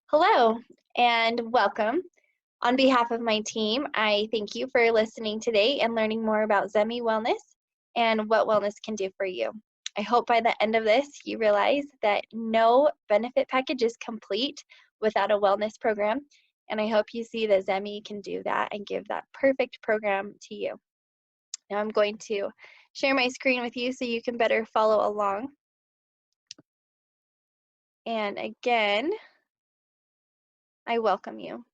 Hello and welcome. On behalf of my team, I thank you for listening today and learning more about Zemi Wellness and what wellness can do for you. I hope by the end of this you realize that no benefit package is complete without a wellness program, and I hope you see that Zemi can do that and give that perfect program to you. Now I'm going to share my screen with you so you can better follow along. And again, I welcome you.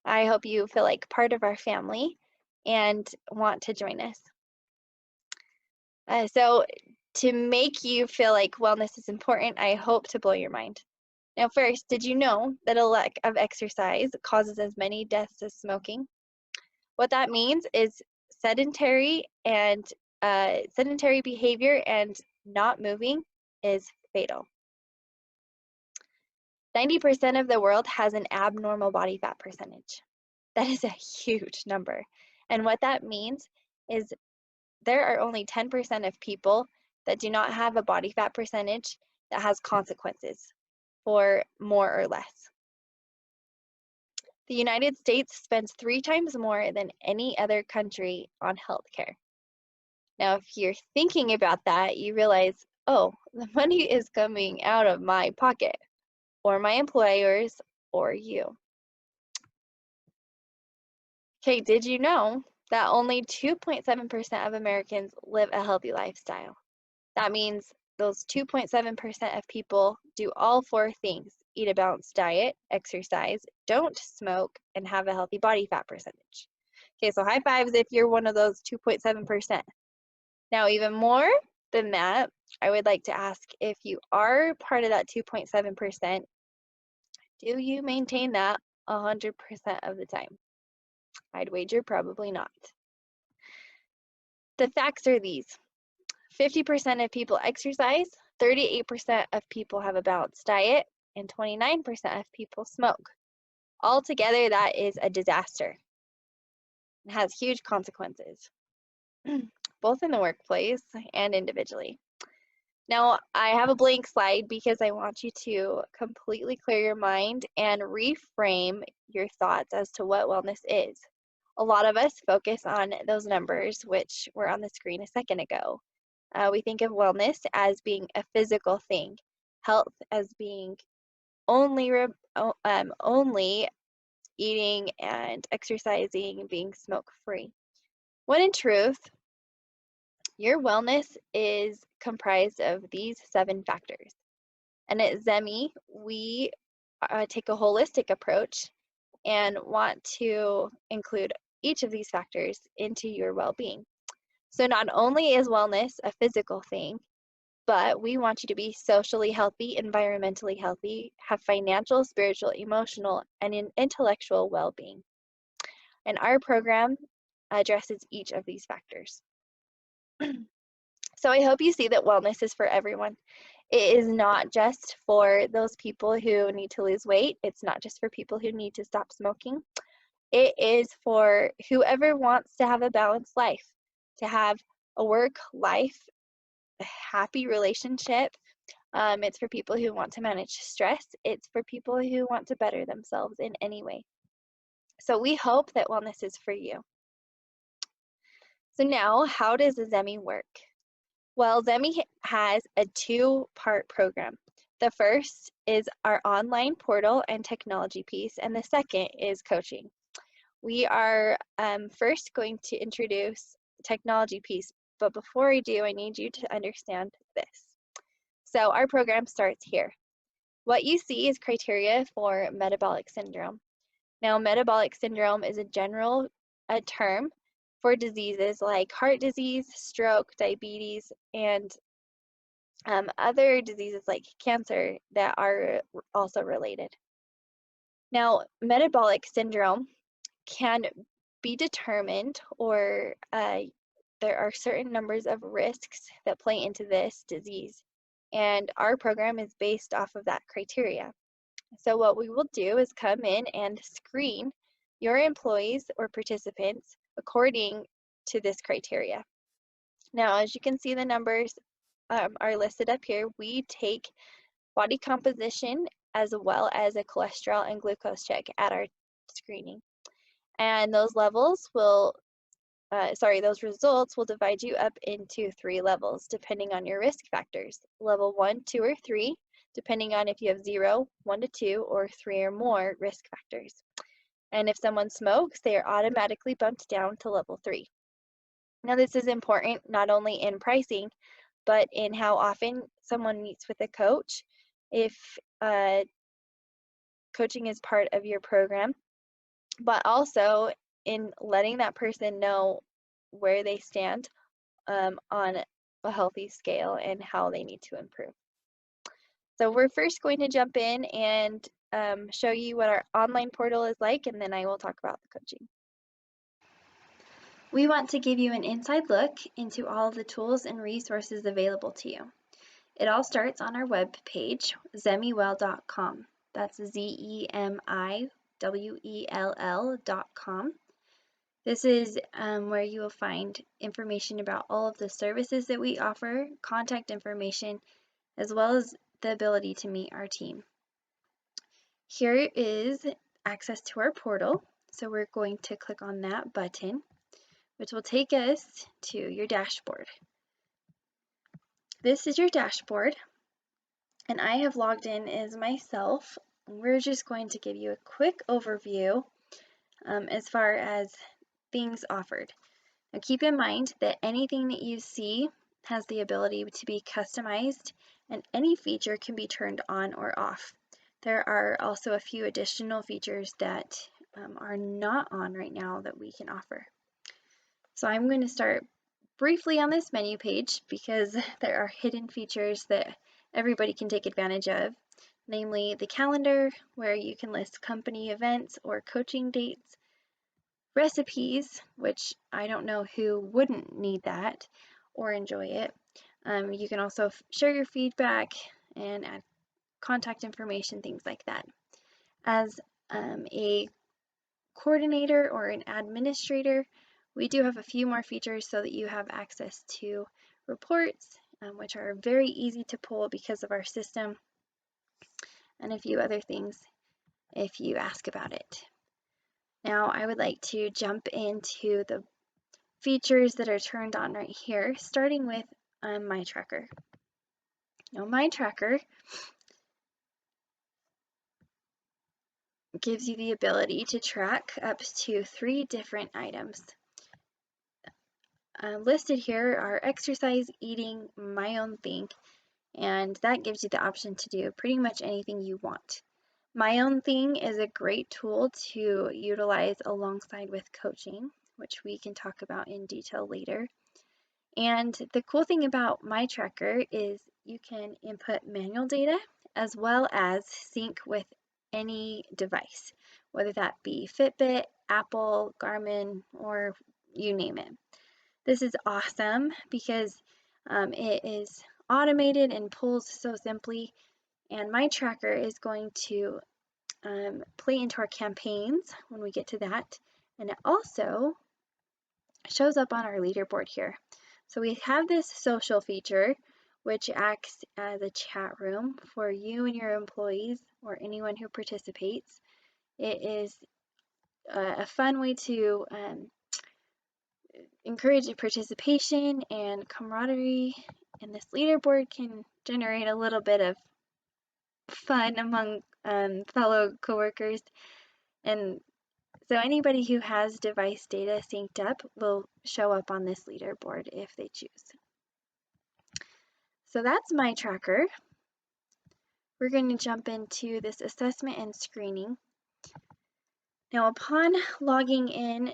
I hope you feel like part of our family and want to join us. So to make you feel like wellness is important, I hope to blow your mind. Now, first, did you know that a lack of exercise causes as many deaths as smoking? What that means is sedentary behavior and not moving is fatal. 90% of the world has an abnormal body fat percentage. That is a huge number. And what that means is there are only 10% of people that do not have a body fat percentage that has consequences for more or less. The United States spends 3 times more than any other country on healthcare. Now, if you're thinking about that, you realize, oh, the money is coming out of my pocket, or my employers, or you. Okay, did you know that only 2.7% of Americans live a healthy lifestyle? That means those 2.7% of people do all 4 things: eat a balanced diet, exercise, don't smoke, and have a healthy body fat percentage. Okay, so high fives if you're one of those 2.7%. Now, even more than that, I would like to ask, if you are part of that 2.7%, do you maintain that 100% of the time? I'd wager probably not. The facts are these: 50% of people exercise, 38% of people have a balanced diet, and 29% of people smoke. Altogether, that is a disaster. It has huge consequences, both in the workplace and individually. Now, I have a blank slide because I want you to completely clear your mind and reframe your thoughts as to what wellness is. A lot of us focus on those numbers, which were on the screen a second ago. We think of wellness as being a physical thing, health as being only eating and exercising and being smoke-free. When in truth, your wellness is comprised of these 7 factors. And at Zemi, we take a holistic approach and want to include each of these factors into your well-being. So not only is wellness a physical thing, but we want you to be socially healthy, environmentally healthy, have financial, spiritual, emotional, and intellectual well-being. And our program addresses each of these factors. So I hope you see that wellness is for everyone. It is not just for those people who need to lose weight. It's not just for people who need to stop smoking. It is for whoever wants to have a balanced life, to have a work life, a happy relationship. It's for people who want to manage stress. It's for people who want to better themselves in any way. So we hope that wellness is for you. So now, how does Zemi work? Well, Zemi has a 2-part program. The first is our online portal and technology piece, and the second is coaching. We are first going to introduce the technology piece, but before I do, I need you to understand this. So our program starts here. What you see is criteria for metabolic syndrome. Now, metabolic syndrome is a general term for diseases like heart disease, stroke, diabetes, and other diseases like cancer that are also related. Now, metabolic syndrome can be determined, or there are certain numbers of risks that play into this disease, and our program is based off of that criteria. So what we will do is come in and screen your employees or participants according to this criteria. Now, as you can see, the numbers are listed up here. We take body composition as well as a cholesterol and glucose check at our screening. And those levels will, those results will divide you up into 3 levels depending on your risk factors. Level 1, 2, or 3, depending on if you have 0, 1 to 2, or 3 or more risk factors. And if someone smokes, they are automatically bumped down to level 3. Now, this is important not only in pricing, but in how often someone meets with a coach. If coaching is part of your program, but also in letting that person know where they stand on a healthy scale and how they need to improve. So we're first going to jump in and show you what our online portal is like, and then I will talk about the coaching. We want to give you an inside look into all of the tools and resources available to you. It all starts on our web page, zemiwell.com. That's ZEMIWELL.com. This is where you will find information about all of the services that we offer, contact information, as well as the ability to meet our team. Here is access to our portal. So we're going to click on that button, which will take us to your dashboard. This is your dashboard, and I have logged in as myself. We're just going to give you a quick overview as far as things offered. Now keep in mind that anything that you see has the ability to be customized, and any feature can be turned on or off. There are also a few additional features that are not on right now that we can offer. So I'm going to start briefly on this menu page because there are hidden features that everybody can take advantage of, namely the calendar, where you can list company events or coaching dates, recipes, which I don't know who wouldn't need that or enjoy it. You can also share your feedback and add contact information, things like that. As a coordinator or an administrator, we do have a few more features so that you have access to reports, which are very easy to pull because of our system, and a few other things if you ask about it. Now I would like to jump into the features that are turned on right here, starting with My Tracker. Now My Tracker gives you the ability to track up to 3 different items. Listed here are exercise, eating, my own thing, and that gives you the option to do pretty much anything you want. My own thing is a great tool to utilize alongside with coaching, which we can talk about in detail later. And the cool thing about My Tracker is you can input manual data as well as sync with any device, whether that be Fitbit, Apple, Garmin, or you name it. This is awesome because it is automated and pulls so simply, and My Tracker is going to play into our campaigns when we get to that, and it also shows up on our leaderboard here. So we have this social feature, which acts as a chat room for you and your employees or anyone who participates. It is a fun way to encourage participation and camaraderie, and this leaderboard can generate a little bit of fun among fellow coworkers. And so anybody who has device data synced up will show up on this leaderboard if they choose. So that's My Tracker. We're going to jump into this assessment and screening. Now, upon logging in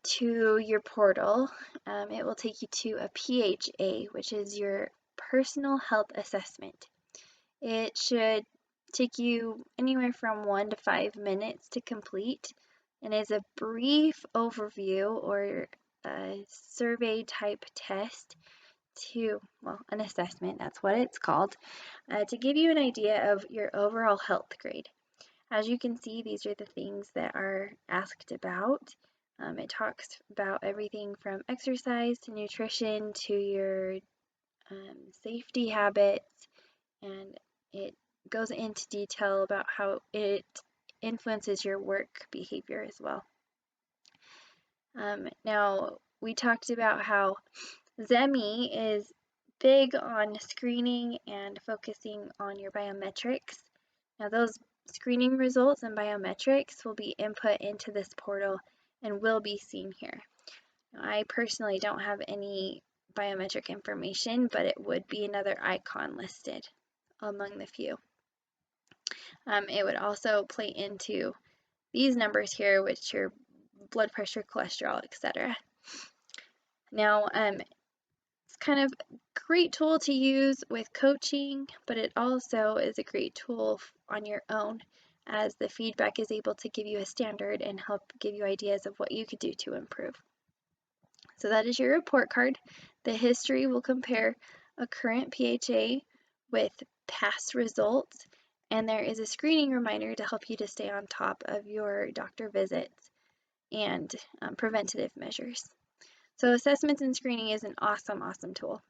to your portal, it will take you to a PHA, which is your personal health assessment. It should take you anywhere from 1 to 5 minutes to complete, and is a brief overview or a survey type test an assessment, that's what it's called, to give you an idea of your overall health grade. As you can see, these are the things that are asked about. It talks about everything from exercise to nutrition to your safety habits, and it goes into detail about how it influences your work behavior as well. Now, we talked about how Zemi is big on screening and focusing on your biometrics. Now, those screening results and biometrics will be input into this portal and will be seen here. Now, I personally don't have any biometric information, but it would be another icon listed among the few. It would also play into these numbers here, which are blood pressure, cholesterol, etc. Now, it's kind of a great tool to use with coaching, but it also is a great tool on your own, as the feedback is able to give you a standard and help give you ideas of what you could do to improve. So that is your report card. The history will compare a current PHA with past results, and there is a screening reminder to help you to stay on top of your doctor visits and preventative measures. So assessments and screening is an awesome, awesome tool,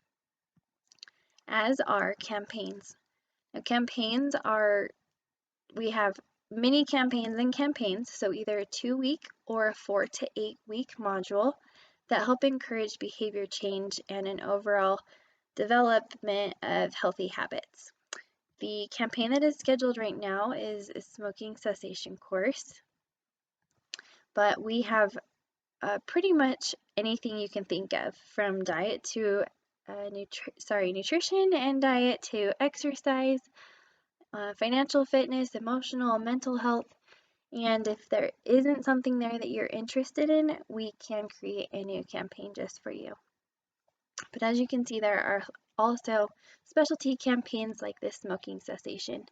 as are campaigns. Now, campaigns are, we have mini campaigns and campaigns, so either a 2-week or a 4 to 8 week module that help encourage behavior change and an overall development of healthy habits. The campaign that is scheduled right now is a smoking cessation course, but we have pretty much anything you can think of, from diet to nutrition and diet to exercise, financial fitness, emotional and mental health. And if there isn't something there that you're interested in, we can create a new campaign just for you. But as you can see, there are also specialty campaigns like this smoking cessation.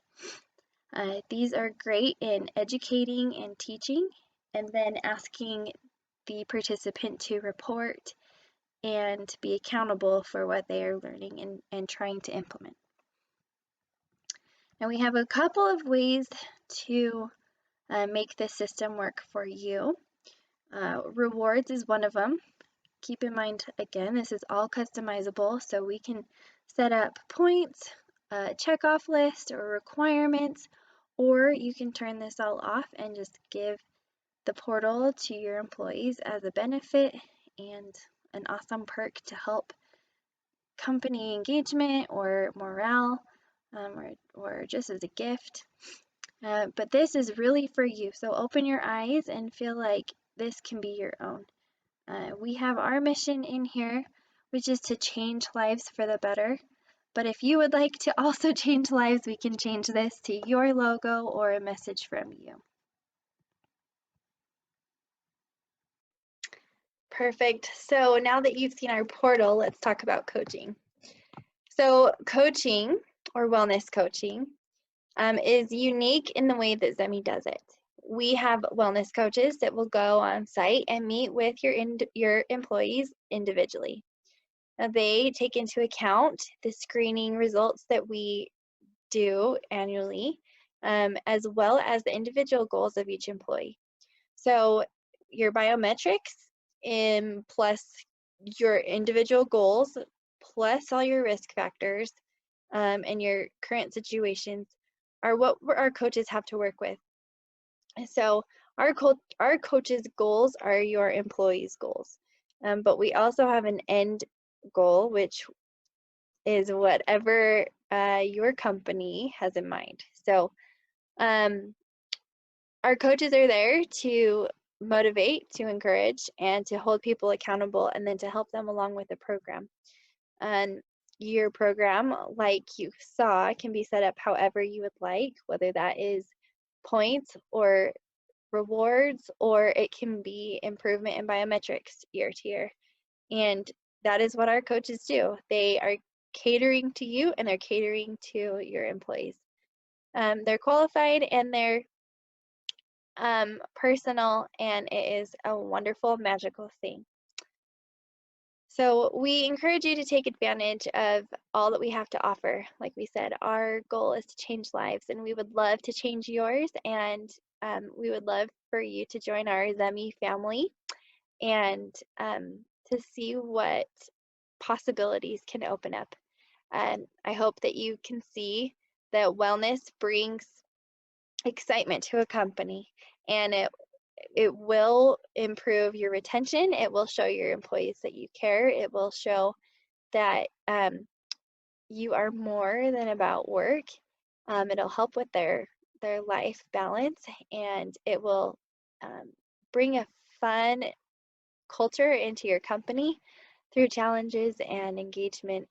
These are great in educating and teaching, and then asking the participant to report and be accountable for what they are learning and trying to implement. Now, we have a couple of ways to make this system work for you. Rewards is one of them. Keep in mind, again, this is all customizable, so we can set up points, a checkoff list, or requirements, or you can turn this all off and just give the portal to your employees as a benefit and an awesome perk to help company engagement or morale, or just as a gift. But this is really for you, so open your eyes and feel like this can be your own. We have our mission in here, which is to change lives for the better. But if you would like to also change lives, we can change this to your logo or a message from you. Perfect. So now that you've seen our portal, let's talk about coaching. So coaching, or wellness coaching, is unique in the way that Zemi does it. We have wellness coaches that will go on site and meet with your employees individually. Now, they take into account the screening results that we do annually, as well as the individual goals of each employee. So your biometrics plus your individual goals, plus all your risk factors and your current situations are what our coaches have to work with. So our coaches' goals are your employees' goals, but we also have an end goal, which is whatever your company has in mind. So our coaches are there to motivate, to encourage, and to hold people accountable, and then to help them along with the program. And your program, like you saw, can be set up however you would like, whether that is points or rewards, or it can be improvement in biometrics year to year. And that is what our coaches do. They are catering to you, and they're catering to your employees. They're qualified, and they're personal, and it is a wonderful, magical thing. So we encourage you to take advantage of all that we have to offer. Like we said, our goal is to change lives, and we would love to change yours, and we would love for you to join our Zemi family and to see what possibilities can open up. I hope that you can see that wellness brings excitement to a company, and it will improve your retention. It will show your employees that you care. It will show that you are more than about work. It'll help with their life balance, and it will bring a fun culture into your company through challenges and engagement.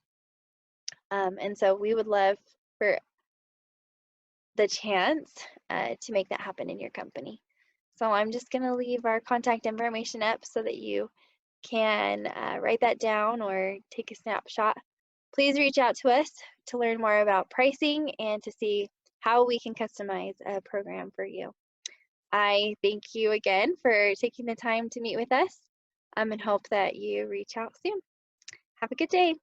And so we would love for the chance to make that happen in your company. So I'm just going to leave our contact information up so that you can write that down or take a snapshot. Please reach out to us to learn more about pricing and to see how we can customize a program for you. I thank you again for taking the time to meet with us and hope that you reach out soon. Have a good day.